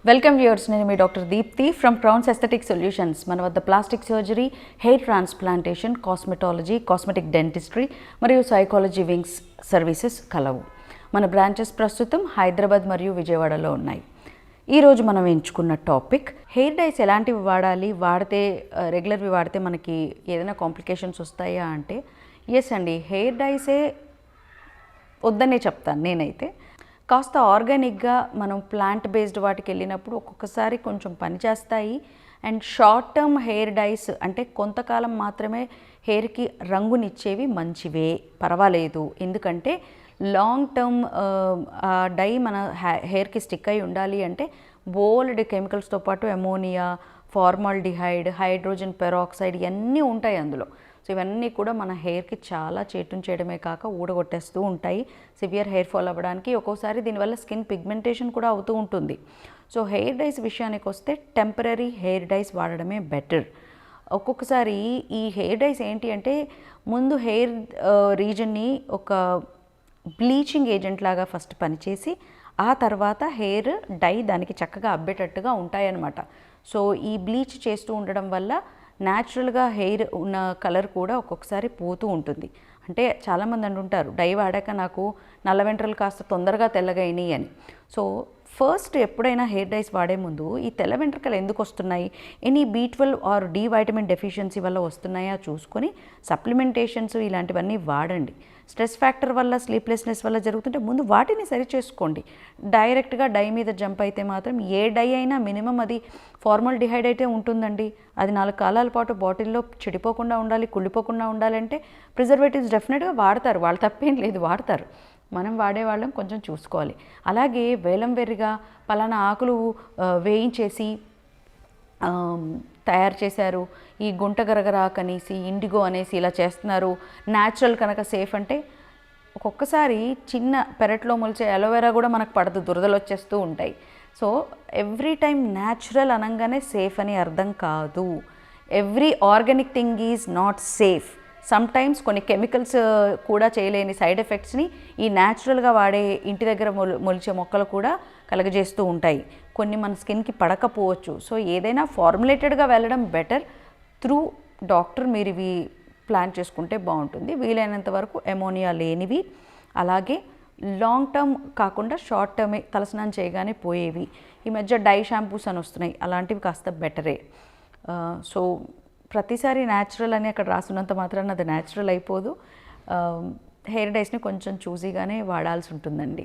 Welcome viewers, నేను మీ doctor Deepti from Crowns Aesthetic Solutions. మన వద్ద plastic surgery, hair transplantation, cosmetology, cosmetic dentistry మరియు సైకాలజీ వింగ్స్ సర్వీసెస్ కలవు. మన బ్రాంచెస్ ప్రస్తుతం హైదరాబాద్ మరియు విజయవాడలో ఉన్నాయి. ఈరోజు మనం ఎంచుకున్న టాపిక్ హెయిర్ డైస్ ఎలాంటివి వాడాలి, వాడితే రెగ్యులర్వి వాడితే మనకి ఏదైనా కాంప్లికేషన్స్ వస్తాయా అంటే ఎస్ అండి, హెయిర్ డైసే వద్దనే చెప్తాను నేనైతే. కాస్త ఆర్గానిక్గా మనం ప్లాంట్ బేస్డ్ వాటికి వెళ్ళినప్పుడు ఒక్కొక్కసారి కొంచెం పనిచేస్తాయి. And short term hair dyes అంటే కొంతకాలం మాత్రమే హెయిర్కి రంగునిచ్చేవి మంచివే, పర్వాలేదు. ఎందుకంటే లాంగ్ టర్మ్ డై మన హెయిర్కి స్టిక్ అయి ఉండాలి అంటే బోల్డ్ కెమికల్స్తో పాటు అమోనియా, ఫార్మాల్డిహైడ్, హైడ్రోజన్ పెరాక్సైడ్ ఇవన్నీ ఉంటాయి అందులో. సో ఇవన్నీ కూడా మన హెయిర్కి చాలా చేటును చేయడమే కాక ఊడగొట్టేస్తూ ఉంటాయి, సివియర్ హెయిర్ ఫాల్ అవ్వడానికి. ఒక్కోసారి దీనివల్ల స్కిన్ పిగ్మెంటేషన్ కూడా అవుతూ ఉంటుంది. సో హెయిర్ డైస్ విషయానికి వస్తే టెంపరీ హెయిర్ డైస్ వాడడమే బెటర్. ఒక్కొక్కసారి ఈ హెయిర్ డైస్ ఏంటి అంటే ముందు హెయిర్ రీజన్ని ఒక బ్లీచింగ్ ఏజెంట్ లాగా ఫస్ట్ పనిచేసి ఆ తర్వాత హెయిర్ డై దానికి చక్కగా అబ్బేటట్టుగా ఉంటాయన్నమాట. సో ఈ బ్లీచ్ చేస్తూ ఉండడం వల్ల న్యాచురల్గా హెయిర్ ఉన్న కలర్ కూడా ఒక్కొక్కసారి పోతూ ఉంటుంది. అంటే చాలామంది అంటుంటారు డై వాడాక నాకు నల్ల వెంట్రుకలు కాస్త తొందరగా తెల్లగైనాయి అని. సో ఫస్ట్ ఎప్పుడైనా హెయిర్ డైస్ వాడే ముందు ఈ తెల్ల వెంట్రుకలు ఎందుకు వస్తున్నాయి, any B12 or D vitamin deficiency వల్ల వస్తున్నాయా చూసుకొని సప్లిమెంటేషన్స్ ఇలాంటివన్నీ వాడండి. స్ట్రెస్ ఫ్యాక్టర్ వల్ల, స్లీప్లెస్నెస్ వల్ల జరుగుతుంటే ముందు వాటిని సరి చేసుకోండి. డైరెక్ట్గా డై మీద జంప్ అయితే మాత్రం ఏ డై అయినా మినిమం అది ఫార్మాల్డిహైడ్ అయితే ఉంటుందండి. అది 4 కాలాల పాటు బాటిల్లో చెడిపోకుండా ఉండాలి, కుళ్ళిపోకుండా ఉండాలంటే ప్రిజర్వేటివ్స్ డెఫినెట్గా వాడతారు, వాళ్ళు తప్పేం లేదు, వాడతారు. మనం వాడేవాళ్ళం కొంచెం చూసుకోవాలి. అలాగే వేలం వెర్రిగా పలానా ఆకులు వేయించేసి తయారు చేశారు, ఈ గుంట గరగరాకు అనేసి, ఇండిగో అనేసి ఇలా చేస్తున్నారు, న్యాచురల్ కనుక సేఫ్ అంటే ఒక్కొక్కసారి చిన్న పెరట్లో మొలిచే అలోవెరా కూడా మనకు పడదు, దురదలు వచ్చేస్తూ ఉంటాయి. సో ఎవ్రీ టైం న్యాచురల్ అనగానే సేఫ్ అని అర్థం కాదు. Every organic thing is not safe. Sometimes కొన్ని కెమికల్స్ కూడా చేయలేని సైడ్ ఎఫెక్ట్స్ని ఈ న్యాచురల్గా వాడే ఇంటి దగ్గర మొలిచే మొక్కలు కూడా కలగజేస్తూ ఉంటాయి. కొన్ని మన స్కిన్కి పడకపోవచ్చు. సో ఏదైనా ఫార్ములేటెడ్గా వెళ్ళడం బెటర్. త్రూ డాక్టర్ మీరు ఇవి ప్లాన్ చేసుకుంటే బాగుంటుంది. వీలైనంత వరకు అమోనియా లేనివి, అలాగే లాంగ్ టర్మ్ కాకుండా షార్ట్ టర్మే తలస్నానం చేయగానే పోయేవి. ఈ మధ్య డై షాంపూస్ అని వస్తున్నాయి, అలాంటివి కాస్త బెటరే. సో ప్రతిసారి న్యాచురల్ అని అక్కడ రాసున్నంత మాత్రాన అది న్యాచురల్ అయిపోదు. హెయిర్ డైస్ని కొంచెం చూసీగానే వాడాల్సి ఉంటుందండి.